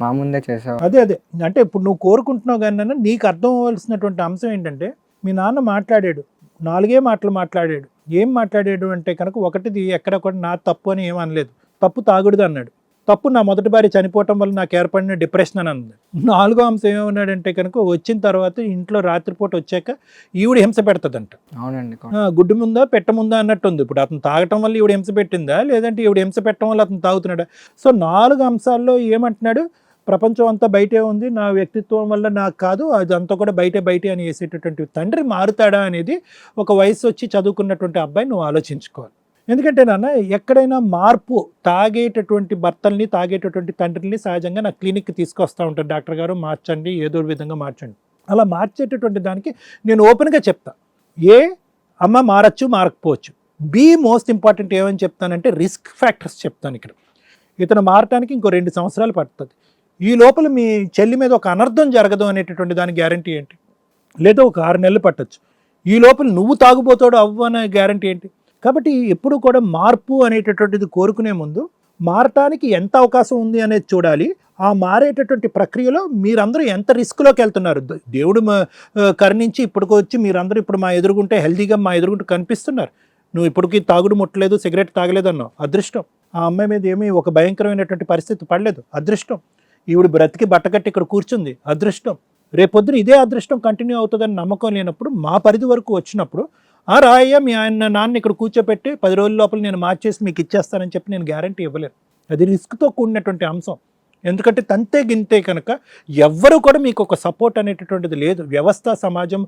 మా ముందే చేసేవారు. అదే అంటే ఇప్పుడు నువ్వు కోరుకుంటున్నావు కానీ నీకు అర్థం అవ్వాల్సినటువంటి అంశం ఏంటంటే, మీ నాన్న మాట్లాడాడు, 4 మాటలు మాట్లాడాడు. ఏం మాట్లాడాడు అంటే కనుక, ఒకటిది ఎక్కడ కూడా నా తప్పు అని ఏమనలేదు, తప్పు తాగుడుది అన్నాడు. తప్పు నా మొదటి భార్య చనిపోవటం వల్ల నాకు ఏర్పడిన డిప్రెషన్ అని అన్నది. 4వ అంశం ఏమన్నాడంటే కనుక, వచ్చిన తర్వాత ఇంట్లో రాత్రిపూట వచ్చాక ఈవిడ హింస పెడతదంట. అవునండి. గుడ్డు ముందా పెట్ట ముందా అన్నట్టుంది. ఇప్పుడు అతను తాగటం వల్ల ఈవిడ హింస పెట్టిందా, లేదంటే ఈవిడ హింస పెట్టడం వల్ల అతను తాగుతున్నాడా? సో 4 అంశాల్లో ఏమంటున్నాడు, ప్రపంచం అంతా బయటే ఉంది, నా వ్యక్తిత్వం వల్ల నాకు కాదు, అదంతా కూడా బయటే అని వేసేటటువంటి తండ్రి మారుతాడా అనేది ఒక వయసు వచ్చి చదువుకున్నటువంటి అబ్బాయి నువ్వు ఆలోచించుకోవాలి. ఎందుకంటే నాన్న, ఎక్కడైనా మార్పు, తాగేటటువంటి భర్తల్ని, తాగేటటువంటి తండ్రిని సహజంగా నా క్లినిక్కి తీసుకొస్తూ ఉంటాను, డాక్టర్ గారు మార్చండి, ఏదో విధంగా మార్చండి. అలా మార్చేటటువంటి దానికి నేను ఓపెన్గా చెప్తా, అమ్మ మారచ్చు, మారకపోవచ్చు. మోస్ట్ ఇంపార్టెంట్ ఏమని చెప్తానంటే రిస్క్ ఫ్యాక్టర్స్ చెప్తాను. ఇక్కడ ఇతను మారటానికి ఇంకో 2 సంవత్సరాలు పడుతుంది. ఈ లోపల మీ చెల్లి మీద ఒక అనర్థం జరగదు అనేటటువంటి దాని గ్యారంటీ ఏంటి? లేదా ఒక 6 నెలలు పట్టచ్చు. ఈ లోపల నువ్వు తాగుబోతాడు అవ్వనే గ్యారంటీ ఏంటి? కాబట్టి ఎప్పుడు కూడా మార్పు అనేటటువంటిది కోరుకునే ముందు మారటానికి ఎంత అవకాశం ఉంది అనేది చూడాలి. ఆ మారేటటువంటి ప్రక్రియలో మీరందరూ ఎంత రిస్క్లోకి వెళ్తున్నారు. దేవుడు కరుణించి ఇప్పటికి వచ్చి మీరందరూ ఇప్పుడు మా ఎదురుగుంటే హెల్తీగా మా ఎదురుగుంటే కనిపిస్తున్నారు. నువ్వు ఇప్పటికీ తాగుడు ముట్టలేదు, సిగరెట్ తాగలేదు అన్నావు, అదృష్టం. ఆ అమ్మాయి మీద ఏమీ ఒక భయంకరమైనటువంటి పరిస్థితి పడలేదు, అదృష్టం. ఈవిడ బ్రతికి బట్టకట్టి ఇక్కడ కూర్చుంది, అదృష్టం. రేపొద్దున ఇదే అదృష్టం కంటిన్యూ అవుతుందని నమ్మకం లేనప్పుడు, మా పరిధి వరకు వచ్చినప్పుడు, రాయ్య మీ నాన్న ఇక్కడ కూర్చోపెట్టి 10 రోజుల లోపల నేను మార్చేసి మీకు ఇచ్చేస్తానని చెప్పి నేను గ్యారంటీ ఇవ్వలేను. అది రిస్క్తో కూడినటువంటి అంశం. ఎందుకంటే తంతే గింతే కనుక ఎవ్వరూ కూడా మీకు ఒక సపోర్ట్ అనేటటువంటిది లేదు. వ్యవస్థ, సమాజం,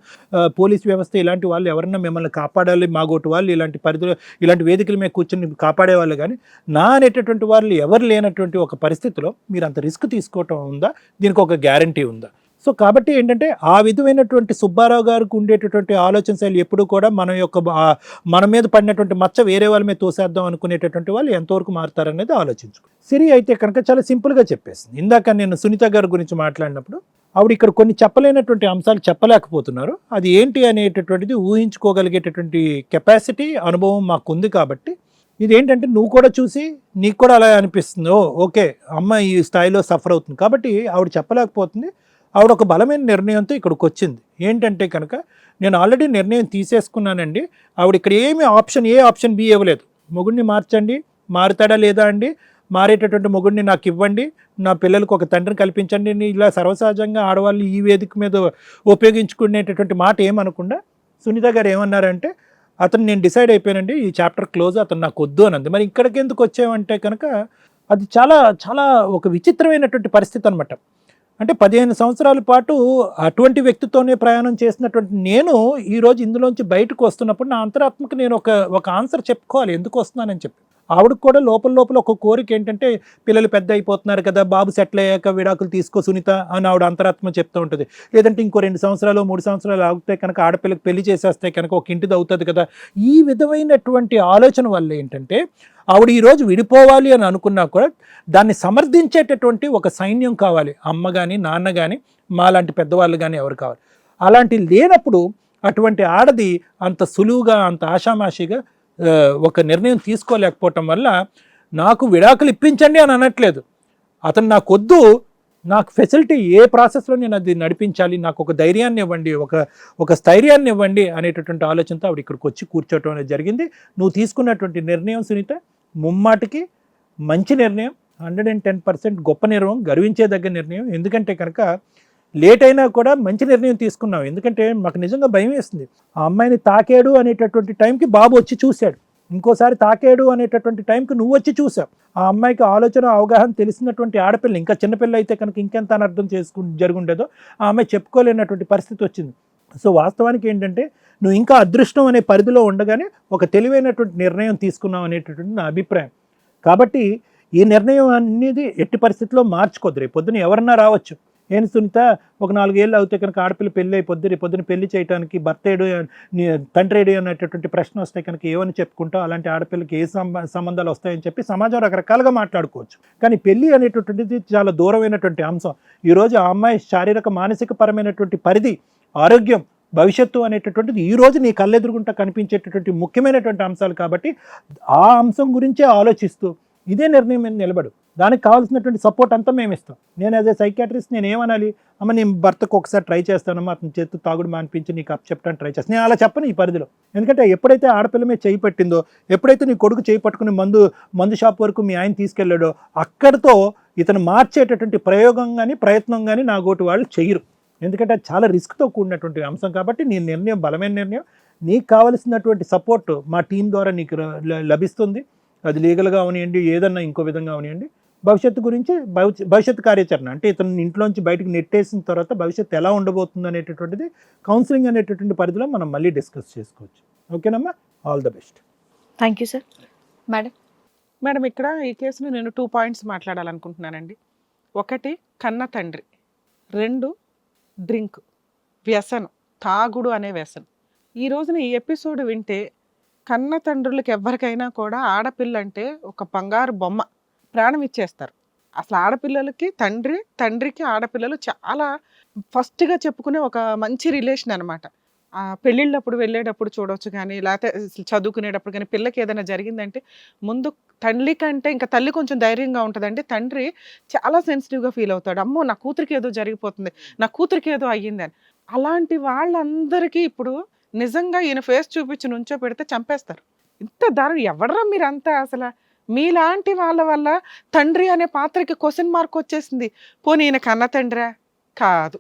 పోలీస్ వ్యవస్థ ఇలాంటి వాళ్ళు ఎవరన్నా మిమ్మల్ని కాపాడాలి, మాగోటి వాళ్ళు ఇలాంటి పరిధిలో ఇలాంటి వేదికల మీద కూర్చొని కాపాడేవాళ్ళు. కానీ నా అనేటటువంటి వాళ్ళు ఎవరు లేనటువంటి ఒక పరిస్థితిలో మీరు అంత రిస్క్ తీసుకోవటం ఉందా? దీనికి ఒక గ్యారంటీ ఉందా? సో కాబట్టి ఏంటంటే ఆ విధమైనటువంటి సుబ్బారావు గారికి ఉండేటటువంటి ఆలోచన శైలి ఎప్పుడు కూడా మన మీద పడినటువంటి మచ్చ వేరే వాళ్ళ మీద తోసేద్దాం అనుకునేటటువంటి వాళ్ళు ఎంతవరకు మారుతారనేది ఆలోచించుకో. సిరి అయితే కనుక చాలా సింపుల్గా చెప్పేసింది. ఇందాక నేను సునీత గారి గురించి మాట్లాడినప్పుడు ఆవిడ ఇక్కడ కొన్ని చెప్పలేనటువంటి అంశాలు చెప్పలేకపోతున్నారు. అది ఏంటి అనేటటువంటిది ఊహించుకోగలిగేటటువంటి కెపాసిటీ, అనుభవం మాకుంది. కాబట్టి ఇదేంటంటే నువ్వు కూడా చూసి నీకు కూడా అలా అనిపిస్తుంది, ఓకే అమ్మ ఈ స్థాయిలో సఫర్ అవుతుంది. కాబట్టి ఆవిడ చెప్పలేకపోతుంది. ఆవిడ ఒక బలమైన నిర్ణయంతో ఇక్కడికి వచ్చింది. ఏంటంటే కనుక నేను ఆల్రెడీ నిర్ణయం తీసేసుకున్నానండి. ఆవిడ ఇక్కడ ఏ ఆప్షన్ బి ఇవ్వలేదు. మొగుడిని మార్చండి, మారుతాడా లేదా అండి, మారేటటువంటి మొగుడిని నాకు ఇవ్వండి, నా పిల్లలకు ఒక తండ్రిని కల్పించండి, ఇలా సర్వసహజంగా ఆడవాళ్ళు ఈ వేదిక మీద ఉపయోగించుకునేటటువంటి మాట ఏమనకుండా సునీత గారు ఏమన్నారంటే, అతను నేను డిసైడ్ అయిపోయానండి, ఈ చాప్టర్ క్లోజ్, అతను నాకు వద్దు అన్నది. మరి ఇక్కడికి ఎందుకు వచ్చామంటే కనుక అది చాలా చాలా ఒక విచిత్రమైనటువంటి పరిస్థితి అనమాట. అంటే 15 సంవత్సరాల పాటు అటువంటి వ్యక్తితోనే ప్రయాణం చేసినటువంటి నేను ఈరోజు ఇందులోంచి బయటకు వస్తున్నప్పుడు నా అంతరాత్మకు నేను ఒక ఆన్సర్ చెప్పుకోవాలి ఎందుకు వస్తున్నానని చెప్పి. ఆవిడకు కూడా లోపల ఒక కోరిక ఏంటంటే, పిల్లలు పెద్ద అయిపోతున్నారు కదా, బాబు సెటిల్ అయ్యాక విడాకులు తీసుకో సునీత అని ఆవిడ అంతరాత్మ చెప్తూ ఉంటుంది. లేదంటే ఇంకో 2 సంవత్సరాలు 3 సంవత్సరాలు ఆగితే కనుక ఆడపిల్లకి పెళ్లి చేసేస్తే కనుక ఒక ఇంటిది అవుతుంది కదా. ఈ విధమైనటువంటి ఆలోచన వల్ల ఏంటంటే ఆవిడ ఈరోజు విడిపోవాలి అని అనుకున్నా కూడా దాన్ని సమర్థించేటటువంటి ఒక సైన్యం కావాలి. అమ్మ కానీ నాన్న కానీ మాలాంటి పెద్దవాళ్ళు కానీ ఎవరు కావాలి. అలాంటి లేనప్పుడు అటువంటి ఆడది అంత సులువుగా, అంత ఆషామాషిగా ఒక నిర్ణయం తీసుకోలేకపోవటం వల్ల నాకు విడాకులు ఇప్పించండి అని అనట్లేదు. అతను నాకు వద్దు, నాకు ఫెసిలిటీ ఏ ప్రాసెస్లో నేను అది నడిపించాలి, నాకు ఒక ధైర్యాన్ని ఇవ్వండి, ఒక స్థైర్యాన్ని ఇవ్వండి అనేటటువంటి ఆలోచనతో ఆవిడ ఇక్కడికి వచ్చి కూర్చోవటం అనేది జరిగింది. నువ్వు తీసుకున్నటువంటి నిర్ణయం సునీత ముమ్మాటికి మంచి నిర్ణయం, 110% గొప్ప నిర్ణయం, గర్వించేదగ్గ నిర్ణయం. ఎందుకంటే కనుక లేట్ అయినా కూడా మంచి నిర్ణయం తీసుకున్నావు. ఎందుకంటే మాకు నిజంగా భయం వేస్తుంది. ఆ అమ్మాయిని తాకాడు అనేటటువంటి టైంకి బాబు వచ్చి చూశాడు, ఇంకోసారి తాకాడు అనేటటువంటి టైంకి నువ్వు వచ్చి చూసావు. ఆ అమ్మాయికి ఆలోచన అవగాహన తెలిసినటువంటి ఆడపిల్ల, ఇంకా చిన్నపిల్ల అయితే కనుక ఇంకెంత అనర్థం జరుగుండేదో ఆ అమ్మాయి చెప్పుకోలేనటువంటి పరిస్థితి వచ్చింది. సో వాస్తవానికి ఏంటంటే నువ్వు ఇంకా అదృష్టం అనే పరిధిలో ఉండగానే ఒక తెలివైనటువంటి నిర్ణయం తీసుకున్నావు అనేటటువంటి నా అభిప్రాయం. కాబట్టి ఈ నిర్ణయం అనేది ఎట్టి పరిస్థితుల్లో మార్చుకోద్దు. రేపు పొద్దున ఎవరన్నా రావచ్చు, ఏం సునీత ఒక 4 ఏళ్ళు అవుతే కనుక ఆడపిల్ల పెళ్ళి అయిపోద్ది, రేపు పొద్దున పెళ్లి చేయడానికి భర్త ఏడు తండ్రి ఏడు అనేటటువంటి ప్రశ్న వస్తే కనుక ఏమని చెప్పుకుంటావు, అలాంటి ఆడపిల్లకి ఏ సంబంధాలు వస్తాయని చెప్పి సమాజం రకరకాలుగా మాట్లాడుకోవచ్చు. కానీ పెళ్లి అనేటటువంటిది చాలా దూరమైనటువంటి అంశం. ఈరోజు ఆ అమ్మాయి శారీరక మానసిక పరమైనటువంటి పరిధి, ఆరోగ్యం, భవిష్యత్తు అనేటటువంటిది ఈరోజు నీ కళ్ళెదురుగుంటా కనిపించేటటువంటి ముఖ్యమైనటువంటి అంశాలు. కాబట్టి ఆ అంశం గురించే ఆలోచిస్తూ ఇదే నిర్ణయం మీద నిలబడు. దానికి కావాల్సినటువంటి సపోర్ట్ అంతా మేము ఇస్తాం. నేను యాజ్ ఏ సైకాట్రిస్ట్ నేను ఏమనాలి, అమ్మ నేను భర్తకు ఒకసారి ట్రై చేస్తానమ్మా, అతని చేతి తాగుడు మానిపించి నీకు చెప్పడానికి ట్రై చేస్తాను, నేను అలా చెప్పను ఈ పరిధిలో. ఎందుకంటే ఎప్పుడైతే ఆడపిల్ల మీద చేయి పెట్టిందో, ఎప్పుడైతే నీ కొడుకు చేయి పట్టుకుని మందు షాప్ వరకు మీ ఆయన తీసుకెళ్ళాడో, అక్కడితో ఇతను మార్చేటటువంటి ప్రయోగం కానీ ప్రయత్నం కానీ నా గోటి వాళ్ళు చెయ్యరు. ఎందుకంటే అది చాలా రిస్క్తో కూడినటువంటి అంశం. కాబట్టి నీ నిర్ణయం బలమైన నిర్ణయం. నీకు కావలసినటువంటి సపోర్ట్ మా టీం ద్వారా నీకు లభిస్తుంది. అది లీగల్గా అవనివ్వండి, ఏదన్నా ఇంకో విధంగా అవనివ్వండి. భవిష్యత్తు గురించి భవిష్యత్తు కార్యాచరణ అంటే ఇతను ఇంట్లోంచి బయటకు నెట్టేసిన తర్వాత భవిష్యత్తు ఎలా ఉండబోతుంది అనేటటువంటిది కౌన్సిలింగ్ అనేటటువంటి పరిధిలో మనం మళ్ళీ డిస్కస్ చేసుకోవచ్చు. ఓకేనమ్మా, all the best. Thank you sir. Madam ఇక్కడ ఈ కేసులో నేను 2 పాయింట్స్ మాట్లాడాలనుకుంటున్నానండి. 1 కన్న తండ్రి, 2 డ్రింక్, వ్యసనం, తాగుడు అనే వ్యసనం. ఈ రోజున ఈ ఎపిసోడ్ వింటే కన్న తండ్రులకు ఎవరికైనా కూడా ఆడపిల్ల అంటే ఒక బంగారు బొమ్మ, ప్రాణం ఇచ్చేస్తారు. అసలు ఆడపిల్లలకి తండ్రికి ఆడపిల్లలు చాలా ఫస్ట్గా చెప్పుకునే ఒక మంచి రిలేషన్ అనమాట. పెళ్ళిళ్ళప్పుడు వెళ్ళేటప్పుడు చూడవచ్చు, కానీ లేకపోతే చదువుకునేటప్పుడు కానీ పిల్లకి ఏదైనా జరిగిందంటే ముందు తల్లి కంటే ఇంకా తల్లి కొంచెం ధైర్యంగా ఉంటుందండి. తండ్రి చాలా సెన్సిటివ్గా ఫీల్ అవుతాడు, అమ్మో నా కూతురికి ఏదో జరిగిపోతుంది, నా కూతురికి ఏదో అయ్యిందని. అలాంటి వాళ్ళందరికీ ఇప్పుడు నిజంగా ఈయన ఫేస్ చూపించి నుంచో పెడితే చంపేస్తారు. ఇంత దారుణం ఎవడరా మీరంతా? అసలు మీలాంటి వాళ్ళ వల్ల తండ్రి అనే పాత్రకి క్వశ్చన్ మార్క్ వచ్చేసింది. పోనీ ఈయన కన్న తండ్రా? కాదు.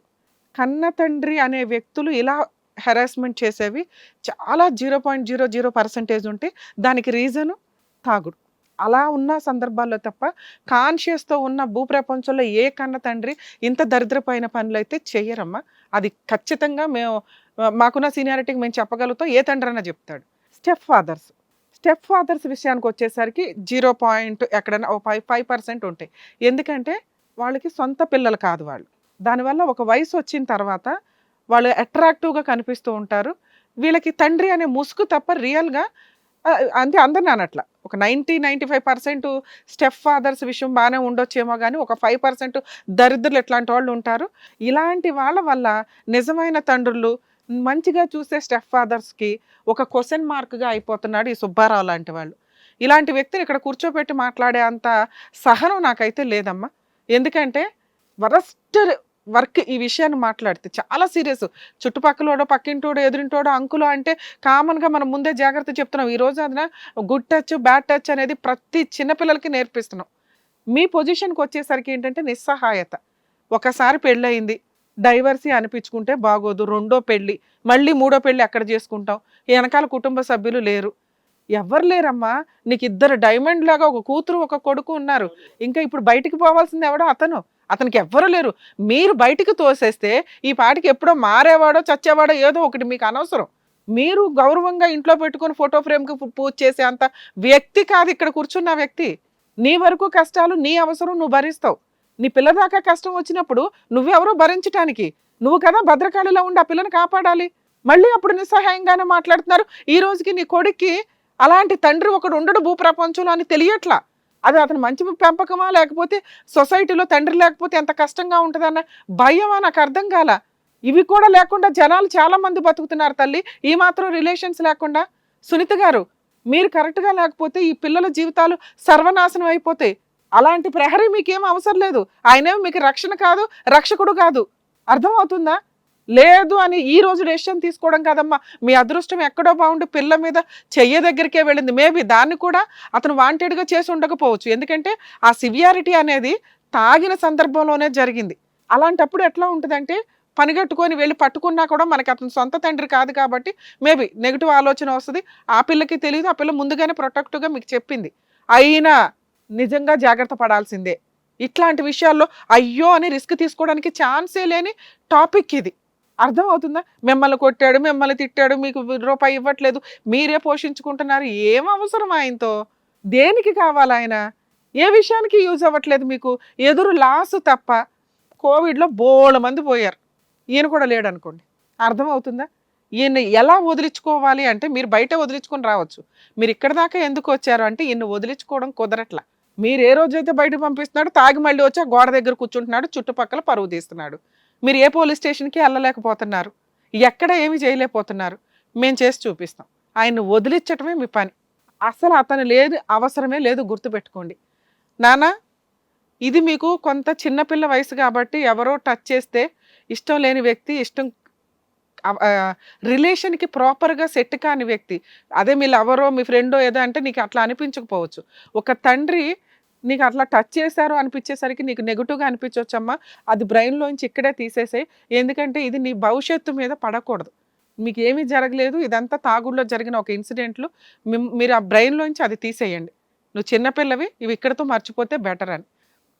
కన్న తండ్రి అనే వ్యక్తులు ఇలా హెరాస్మెంట్ చేసేవి చాలా 0.00% ఉంటే దానికి రీజను తాగుడు. అలా ఉన్న సందర్భాల్లో తప్ప కాన్షియస్తో ఉన్న భూప్రపంచంలో ఏ కన్న తండ్రి ఇంత దరిద్రపైన పనులు అయితే చెయ్యరమ్మా. అది ఖచ్చితంగా మాకున్న సీనియారిటీకి మేము చెప్పగలుగుతాం, ఏ తండ్రి అన్నా చెప్తాడు. స్టెప్ ఫాదర్స్ విషయానికి వచ్చేసరికి 0. ఎక్కడైనా 5% ఉంటాయి. ఎందుకంటే వాళ్ళకి సొంత పిల్లలు కాదు వాళ్ళు. దానివల్ల ఒక వయసు వచ్చిన తర్వాత వాళ్ళు అట్రాక్టివ్గా కనిపిస్తూ ఉంటారు. వీళ్ళకి తండ్రి అనే ముసుగు తప్ప రియల్గా అంటే అందరినీ అనట్లా, ఒక 90-95% స్టెప్ ఫాదర్స్ విషయం బాగానే ఉండొచ్చేమో, కానీ ఒక 5% దరిద్రులు ఎట్లాంటి వాళ్ళు ఉంటారు. ఇలాంటి వాళ్ళ వల్ల నిజమైన తండ్రులు, మంచిగా చూసే స్టెప్ ఫాదర్స్కి ఒక క్వశ్చన్ మార్క్గా అయిపోతున్నాడు ఈ సుబ్బారావు లాంటి వాళ్ళు. ఇలాంటి వ్యక్తిని ఇక్కడ కూర్చోబెట్టి మాట్లాడే అంత సహనం నాకైతే లేదమ్మా. ఎందుకంటే వరస్ట్ వర్క్ ఈ విషయాన్ని మాట్లాడితే చాలా సీరియస్. చుట్టుపక్కలోడో, పక్కింటోడో, ఎదురింటోడో, అంకులో అంటే కామన్గా మనం ముందే జాగ్రత్త చెప్తున్నాం. ఈ రోజు అదన గుడ్ టచ్, బ్యాడ్ టచ్ అనేది ప్రతి చిన్నపిల్లలకి నేర్పిస్తున్నాం. మీ పొజిషన్కి వచ్చేసరికి ఏంటంటే నిస్సహాయత. ఒకసారి పెళ్ళయింది, డైవర్సీ అనిపించుకుంటే బాగోదు, 2వ పెళ్ళి, మళ్ళీ 3వ పెళ్ళి ఎక్కడ చేసుకుంటాం? వెనకాల కుటుంబ సభ్యులు లేరు, ఎవరు లేరమ్మా. నీకు 2 డైమండ్ లాగా ఒక కూతురు ఒక కొడుకు ఉన్నారు. ఇంకా ఇప్పుడు బయటికి పోవాల్సింది ఎవడో అతనికి ఎవ్వరు లేరు. మీరు బయటికి తోసేస్తే ఈ పాటికి ఎప్పుడో మారేవాడో చచ్చేవాడో ఏదో ఒకటి, మీకు అనవసరం. మీరు గౌరవంగా ఇంట్లో పెట్టుకుని ఫోటో ఫ్రేమ్కి పూజ చేసే అంత వ్యక్తి కాదు ఇక్కడ కూర్చున్న వ్యక్తి. నీ వరకు కష్టాలు, నీ అవసరం నువ్వు భరిస్తావు. నీ పిల్ల దాకా కష్టం వచ్చినప్పుడు నువ్వెవరో భరించటానికి, నువ్వు కదా భద్రకాళిలో ఉండి ఆ పిల్లని కాపాడాలి. మళ్ళీ అప్పుడు నిస్సహాయంగానే మాట్లాడుతున్నారు. ఈ రోజుకి నీ కొడుక్కి అలాంటి తండ్రి ఒకడు ఉండడు భూప్రపంచంలో అని తెలియట్లా. అది అతను మంచి పెంపకమా, లేకపోతే సొసైటీలో తండ్రి లేకపోతే ఎంత కష్టంగా ఉంటుందన్న భయమా నాకు అర్థం కాల. ఇవి కూడా లేకుండా జనాలు చాలా మంది బతుకుతున్నారు తల్లి, ఈ మాత్రం రిలేషన్స్ లేకుండా. సునీత గారు, మీరు కరెక్ట్గా లేకపోతే ఈ పిల్లల జీవితాలు సర్వనాశనం అయిపోతాయి. అలాంటి ప్రహరీ మీకేం అవసరం లేదు. ఆయనేమో మీకు రక్షణ కాదు, రక్షకుడు కాదు. అర్థమవుతుందా? లేదు అని ఈ రోజు డెసిషన్ తీసుకోవడం కాదమ్మా, మీ అదృష్టం ఎక్కడో బాగుండి పిల్ల మీద చెయ్య దగ్గరికే వెళ్ళింది. మేబీ దాన్ని కూడా అతను వాంటెడ్గా చేసి ఉండకపోవచ్చు, ఎందుకంటే ఆ సివియారిటీ అనేది తాగిన సందర్భంలోనే జరిగింది. అలాంటప్పుడు ఎట్లా ఉంటుందంటే పనిగట్టుకొని వెళ్ళి పట్టుకున్నా కూడా మనకి అతను సొంత తండ్రి కాదు కాబట్టి మేబీ నెగిటివ్ ఆలోచన వస్తుంది. ఆ పిల్లకి తెలియదు, ఆ పిల్ల ముందుగానే ప్రొటెక్టివ్గా మీకు చెప్పింది. అయినా నిజంగా జాగ్రత్త పడాల్సిందే. ఇట్లాంటి విషయాల్లో అయ్యో అని రిస్క్ తీసుకోవడానికి ఛాన్సే లేని టాపిక్ ఇది. అర్థం అవుతుందా? మిమ్మల్ని కొట్టాడు, మిమ్మల్ని తిట్టాడు, మీకు రూపాయి ఇవ్వట్లేదు, మీరే పోషించుకుంటున్నారు. ఏం అవసరం ఆయనతో? దేనికి కావాలి ఆయన? ఏ విషయానికి యూజ్ అవ్వట్లేదు మీకు, ఎదురు లాస్ తప్ప. కోవిడ్లో బోళ్ళ మంది పోయారు, ఈయన కూడా లేడు అనుకోండి. అర్థమవుతుందా? ఈయన ఎలా వదిలించుకోవాలి అంటే మీరు బయట వదిలించుకొని రావచ్చు, మీరు ఇక్కడ దాకా ఎందుకు వచ్చారు అంటే ఈయన వదిలించుకోవడం కుదరట్లా. మీరు ఏ రోజైతే బయట పంపిస్తున్నాడు, తాగి మళ్ళీ వచ్చి గోడ దగ్గర కూర్చుంటున్నాడు, చుట్టుపక్కల పరువు తీస్తున్నాడు. మీరు ఏ పోలీస్ స్టేషన్కి వెళ్ళలేకపోతున్నారు, ఎక్కడ ఏమి చేయలేకపోతున్నారు. మేము చేసి చూపిస్తాం. ఆయన్ని వదిలించటమే మీ పని. అసలు అతను లేదు, అవసరమే లేదు, గుర్తుపెట్టుకోండి. నాన్న, ఇది మీకు కొంత చిన్నపిల్ల వయసు కాబట్టి ఎవరో టచ్ చేస్తే ఇష్టం లేని వ్యక్తి, ఇష్టం రిలేషన్కి ప్రాపర్గా సెట్ కాని వ్యక్తి, అదే మీ లవరో మీ ఫ్రెండో ఏదో అంటే నీకు అట్లా అనిపించకపోవచ్చు. ఒక తండ్రి నీకు అట్లా టచ్ చేశారు అనిపించేసరికి నీకు నెగిటివ్గా అనిపించవచ్చమ్మా. అది బ్రెయిన్లోంచి ఇక్కడే తీసేసాయి, ఎందుకంటే ఇది నీ భవిష్యత్తు మీద పడకూడదు. మీకు ఏమీ జరగలేదు, ఇదంతా తాగుడులో జరిగిన ఒక ఇన్సిడెంట్లు. మీరు ఆ బ్రెయిన్లోంచి అది తీసేయండి. నువ్వు చిన్నపిల్లవి, ఇవి ఇక్కడతో మర్చిపోతే బెటర్ అని.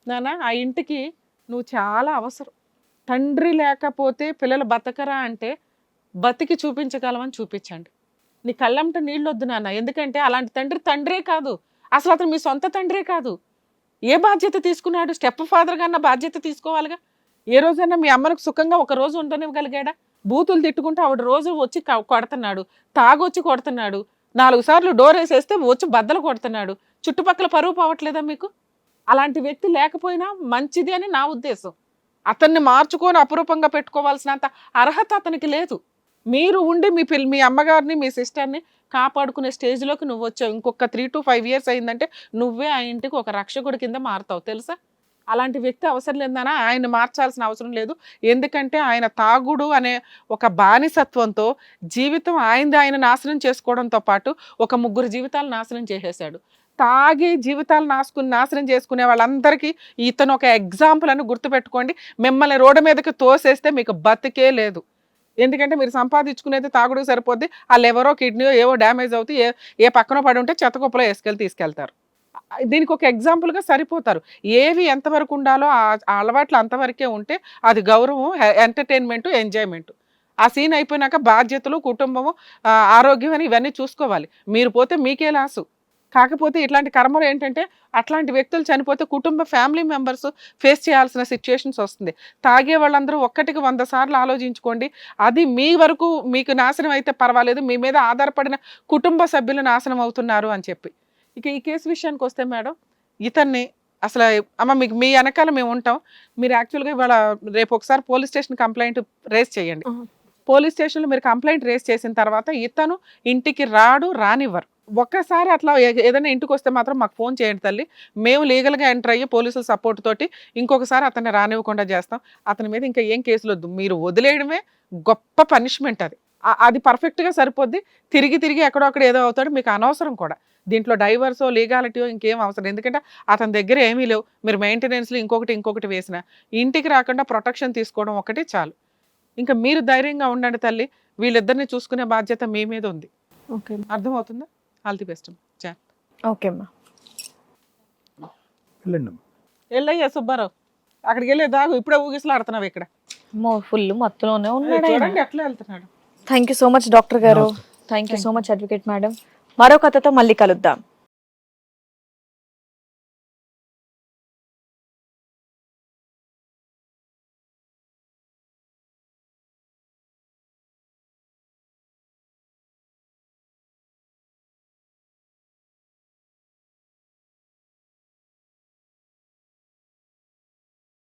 నాన్న, ఆ ఇంటికి నువ్వు చాలా అవసరం. తండ్రి లేకపోతే పిల్లలు బతకరా అంటే బతికి చూపించగలమని చూపించండి. నీ కళ్ళంట నీళ్ళు వద్దు నాన్న, ఎందుకంటే అలాంటి తండ్రి తండ్రే కాదు, అసలు అతను మీ సొంత తండ్రే కాదు. ఏ బాధ్యత తీసుకున్నాడు? స్టెప్ ఫాదర్ కన్నా బాధ్యత తీసుకోవాలిగా. ఏ రోజైనా మీ అమ్మకు సుఖంగా ఒక రోజు ఉండనివ్వగలిగాడా? బూతులు తిట్టుకుంటూ ఆవిడ రోజు వచ్చి కొడుతున్నాడు, తాగొచ్చి కొడుతున్నాడు, 4 సార్లు డోర్ వేసేస్తే వచ్చి బద్దలు కొడుతున్నాడు, చుట్టుపక్కల పరువు పోవట్లేదా మీకు? అలాంటి వ్యక్తి లేకపోయినా మంచిది అని నా ఉద్దేశం. అతన్ని మార్చుకొని అపురూపంగా పెట్టుకోవాల్సినంత అర్హత అతనికి లేదు. మీరు ఉండి మీ అమ్మగారిని మీ సిస్టర్ని కాపాడుకునే స్టేజ్లోకి నువ్వు వచ్చావు. ఇంకొక 3 to 5 years అయిందంటే నువ్వే ఆ ఇంటికి ఒక రక్షకుడి కింద మారుతావు, తెలుసా? అలాంటి వ్యక్తి అవసరం లేదన్నా ఆయన మార్చాల్సిన అవసరం లేదు. ఎందుకంటే ఆయన తాగుడు అనే ఒక బానిసత్వంతో జీవితం ఆయన నాశనం చేసుకోవడంతో పాటు ఒక 3 జీవితాలు నాశనం చేసేసాడు. తాగి జీవితాలు నాశనం చేసుకునే వాళ్ళందరికీ ఇతను ఒక ఎగ్జాంపుల్ అని గుర్తుపెట్టుకోండి. మిమ్మల్ని రోడ్డు మీదకి తోసేస్తే మీకు బతికే లేదు. ఎందుకంటే మీరు సంపాదించుకునేది తాగుడు సరిపోద్ది, వాళ్ళు ఎవరో కిడ్నీ ఏవో డ్యామేజ్ అవుతాయి, ఏ పక్కన పడి ఉంటే చెత్తకుప్పలో తీసుకెళ్తారు. దీనికి ఒక ఎగ్జాంపుల్గా సరిపోతారు. ఏవి ఎంతవరకు ఉండాలో ఆ అలవాట్లు అంతవరకే ఉంటే అది గౌరవం, ఎంటర్టైన్మెంట్, ఎంజాయ్మెంట్. ఆ సీన్ అయిపోయినాక బాధ్యతలు, కుటుంబము, ఆరోగ్యం అని ఇవన్నీ చూసుకోవాలి. మీరు పోతే మీకే లాసు. కాకపోతే ఇట్లాంటి కర్మలు ఏంటంటే అట్లాంటి వ్యక్తులు చనిపోతే కుటుంబ ఫ్యామిలీ మెంబర్స్ ఫేస్ చేయాల్సిన సిచ్యుయేషన్స్ వస్తుంది. తాగే వాళ్ళందరూ 1కి 100 సార్లు ఆలోచించుకోండి. అది మీ వరకు మీకు నాశనం అయితే పర్వాలేదు, మీ మీద ఆధారపడిన కుటుంబ సభ్యులు నాశనం అవుతున్నారు అని చెప్పి. ఇక ఈ కేసు విషయానికి వస్తే మేడం, ఇతన్ని అసలు అమ్మ మీకు మీ వెనకాల మేము ఉంటాం. మీరు యాక్చువల్గా ఇవాళ రేపు ఒకసారి పోలీస్ స్టేషన్ కంప్లైంట్ రేస్ చేయండి. పోలీస్ స్టేషన్లో మీరు కంప్లైంట్ రేస్ చేసిన తర్వాత ఇతను ఇంటికి రానివ్వరు. ఒక్కసారి అట్లా ఏదైనా ఇంటికి వస్తే మాత్రం మాకు ఫోన్ చేయండి తల్లి, మేము లీగల్గా ఎంటర్ అయ్యి పోలీసుల సపోర్ట్ తోటి ఇంకొకసారి అతన్ని రానివ్వకుండా చేస్తాం. అతని మీద ఇంకా ఏం కేసులు వద్దు, మీరు వదిలేయడమే గొప్ప పనిష్మెంట్. అది పర్ఫెక్ట్గా సరిపోద్ది. తిరిగి ఎక్కడో అక్కడ ఏదో అవుతాడు, మీకు అనవసరం కూడా. దీంట్లో డైవర్సో లీగాలిటీయో ఇంకేం అవసరం, ఎందుకంటే అతని దగ్గర ఏమీ లేవు. మీరు మెయింటెనెన్స్లో ఇంకొకటి వేసిన ఇంటికి రాకుండా ప్రొటెక్షన్ తీసుకోవడం ఒకటి చాలు. ఇంకా మీరు ధైర్యంగా ఉండండి తల్లి, వీళ్ళిద్దరిని చూసుకునే బాధ్యత మీ మీద ఉంది. ఓకే, అర్థమవుతుందా? All the best. ఓకే అమ్మా, వెళ్ళయ్యా సుబ్బారావు, అక్కడికి వెళ్ళే దాగు ఇప్పుడే ఊగిసలు ఆడుతున్నావు ఇక్కడ. ఫుల్ మత్తులోనే ఉన్నాడు ఆయన. చూడండి ఎట్లా వెళ్తున్నాడు. Thank you so much doctor గారు, thank you so much advocate madam. మరో కథతో మళ్ళీ కలుద్దాం.